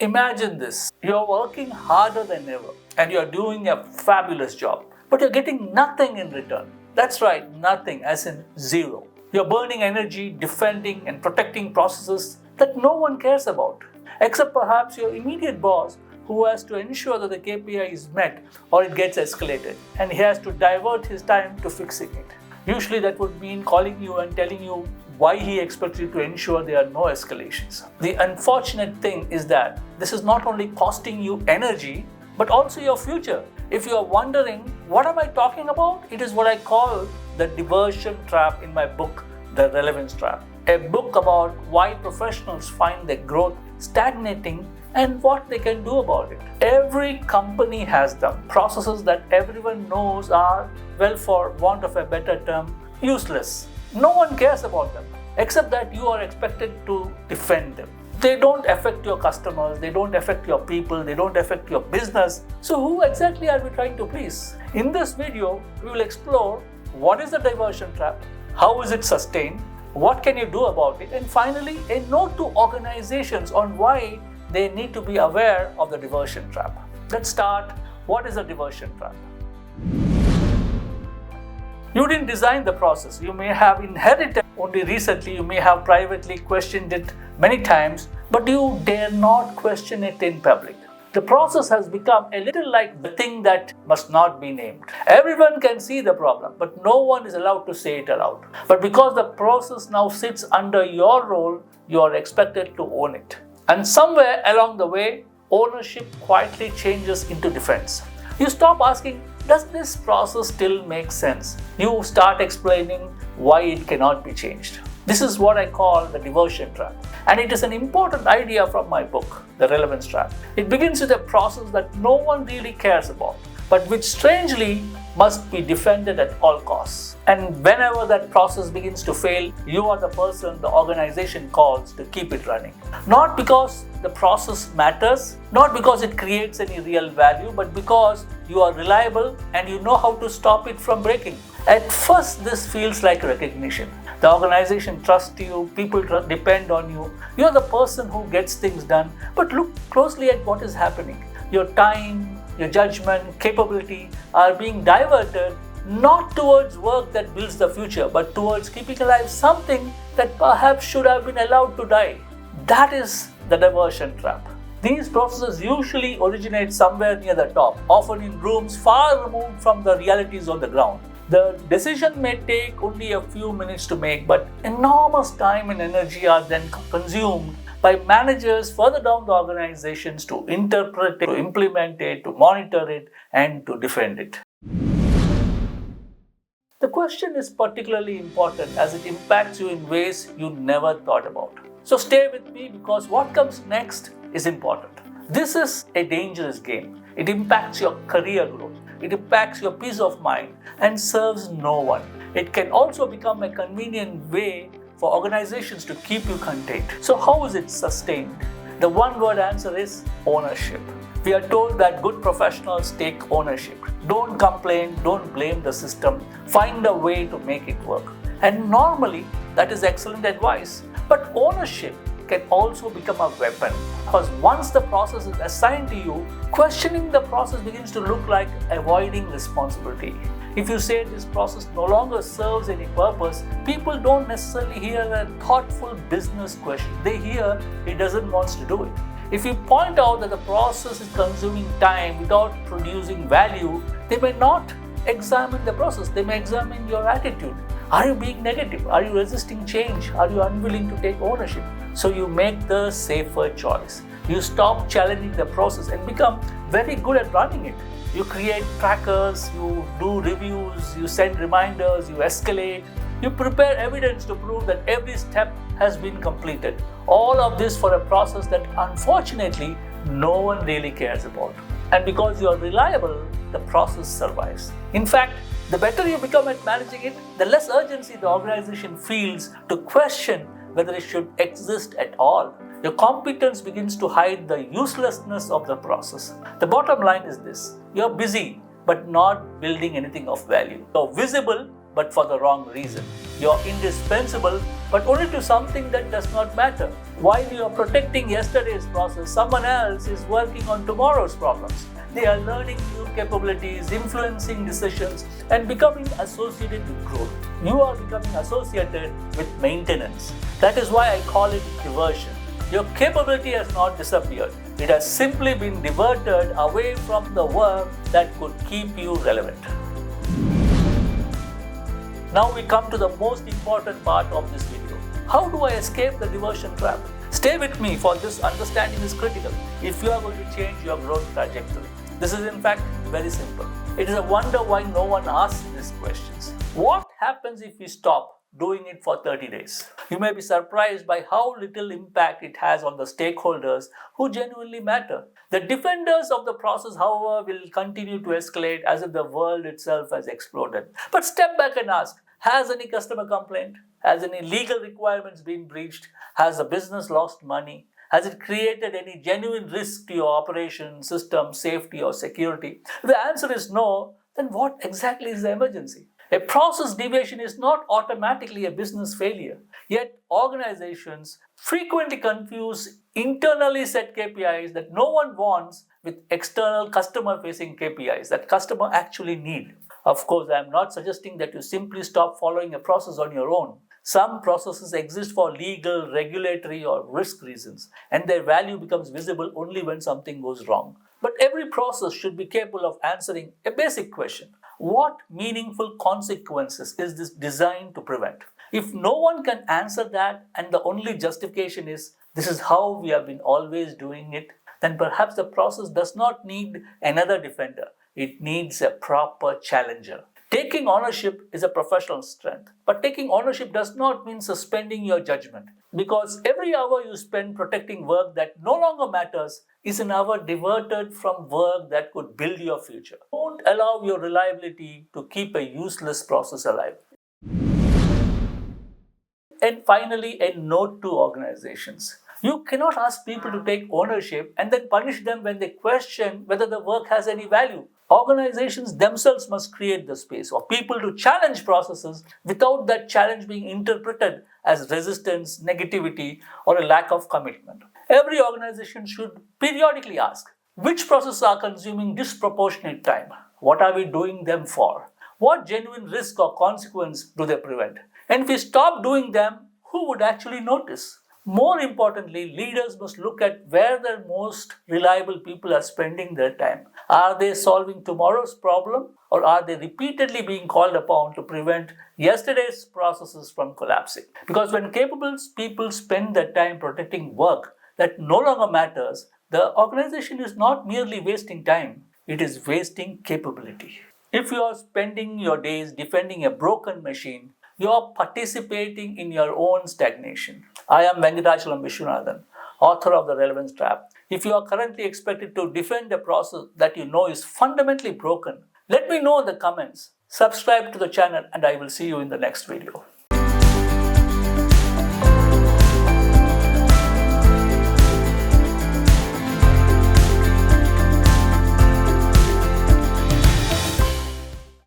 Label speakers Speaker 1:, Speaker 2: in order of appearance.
Speaker 1: Imagine this. You're working harder than ever and you're doing a fabulous job, but you're getting nothing in return. That's right, nothing, as in zero. You're burning energy defending and protecting processes that no one cares about, except perhaps your immediate boss, who has to ensure that the KPI is met or it gets escalated, and he has to divert his time to fixing it. Usually that would mean calling you and telling you why he expects you to ensure there are no escalations. The unfortunate thing is that this is not only costing you energy, but also your future. If you are wondering, what am I talking about? It is what I call the diversion trap in my book, The Relevance Trap. A book about why professionals find their growth stagnating and what they can do about it. Every company has them. Processes that everyone knows are, well, for want of a better term, useless. No one cares about them, except that you are expected to defend them. They don't affect your customers, they don't affect your people, they don't affect your business. So who exactly are we trying to please? In this video, we will explore what is the diversion trap, how is it sustained, what can you do about it, and finally, a note to organizations on why they need to be aware of the diversion trap. Let's start. What is a diversion trap? You didn't design the process. You may have inherited only recently. You may have privately questioned it many times, but you dare not question it in public. The process has become a little like the thing that must not be named. Everyone can see the problem, but no one is allowed to say it aloud. But because the process now sits under your role, you are expected to own it. And somewhere along the way, ownership quietly changes into defense. You stop asking, does this process still make sense? You start explaining why it cannot be changed. This is what I call the diversion trap. And it is an important idea from my book, The Relevance Trap. It begins with a process that no one really cares about, but which strangely must be defended at all costs. And whenever that process begins to fail, you are the person the organization calls to keep it running. Not because the process matters, not because it creates any real value, but because you are reliable and you know how to stop it from breaking. At first, this feels like recognition. The organization trusts you, people depend on you, you're the person who gets things done. But look closely at what is happening. Your time, your judgment, capability are being diverted not towards work that builds the future, but towards keeping alive something that perhaps should have been allowed to die. That is the diversion trap. These processes usually originate somewhere near the top, often in rooms far removed from the realities on the ground. The decision may take only a few minutes to make, but enormous time and energy are then consumed by managers further down the organizations to interpret it, to implement it, to monitor it, and to defend it. The question is particularly important as it impacts you in ways you never thought about. So stay with me because what comes next is important. This is a dangerous game. It impacts your career growth. It impacts your peace of mind and serves no one. It can also become a convenient way for organizations to keep you contained. So how is it sustained? The one-word answer is ownership. We are told that good professionals take ownership. Don't complain, don't blame the system. Find a way to make it work. And normally, that is excellent advice. But ownership can also become a weapon, because once the process is assigned to you, questioning the process begins to look like avoiding responsibility. If you say this process no longer serves any purpose, people don't necessarily hear a thoughtful business question. They hear it doesn't want to do it. If you point out that the process is consuming time without producing value, they may not examine the process, they may examine your attitude. Are you being negative? Are you resisting change? Are you unwilling to take ownership? So you make the safer choice. You stop challenging the process and become very good at running it. You create trackers, you do reviews, you send reminders, you escalate, you prepare evidence to prove that every step has been completed. All of this for a process that unfortunately no one really cares about. And because you are reliable, the process survives. In fact, the better you become at managing it, the less urgency the organization feels to question whether it should exist at all. Your competence begins to hide the uselessness of the process. The bottom line is this: you're busy but not building anything of value. You're visible but for the wrong reason. You're indispensable but only to something that does not matter. While you are protecting yesterday's process, someone else is working on tomorrow's problems. They are learning new capabilities, influencing decisions, and becoming associated with growth. You are becoming associated with maintenance. That is why I call it diversion. Your capability has not disappeared. It has simply been diverted away from the work that could keep you relevant. Now we come to the most important part of this video. How do I escape the diversion trap? Stay with me, for this understanding is critical if you are going to change your growth trajectory. This is in fact very simple. It is a wonder why no one asks these questions. What happens if we stop doing it for 30 days? You may be surprised by how little impact it has on the stakeholders who genuinely matter. The defenders of the process, however, will continue to escalate as if the world itself has exploded. But step back and ask, has any customer complained? Has any legal requirements been breached? Has the business lost money? Has it created any genuine risk to your operation, system, safety, or security? If the answer is no, then what exactly is the emergency? A process deviation is not automatically a business failure. Yet organizations frequently confuse internally set KPIs that no one wants with external customer-facing KPIs that customer actually need. Of course, I am not suggesting that you simply stop following a process on your own. Some processes exist for legal, regulatory, or risk reasons, and their value becomes visible only when something goes wrong. But every process should be capable of answering a basic question. What meaningful consequences is this designed to prevent? If no one can answer that, and the only justification is this is how we have been always doing it, then perhaps the process does not need another defender. It needs a proper challenger. Taking ownership is a professional strength, but taking ownership does not mean suspending your judgment, because every hour you spend protecting work that no longer matters is an hour diverted from work that could build your future. Don't allow your reliability to keep a useless process alive. And finally, a note to organizations. You cannot ask people to take ownership and then punish them when they question whether the work has any value. Organizations themselves must create the space for people to challenge processes without that challenge being interpreted as resistance, negativity, or a lack of commitment. Every organization should periodically ask, which processes are consuming disproportionate time? What are we doing them for? What genuine risk or consequence do they prevent? And if we stop doing them, who would actually notice? More importantly, leaders must look at where their most reliable people are spending their time. Are they solving tomorrow's problem, or are they repeatedly being called upon to prevent yesterday's processes from collapsing? Because when capable people spend their time protecting work that no longer matters, the organization is not merely wasting time, it is wasting capability. If you are spending your days defending a broken machine, you are participating in your own stagnation. I am Venkatachalam Vishwanathan, author of The Relevance Trap. If you are currently expected to defend a process that you know is fundamentally broken, let me know in the comments. Subscribe to the channel, and I will see you in the next video.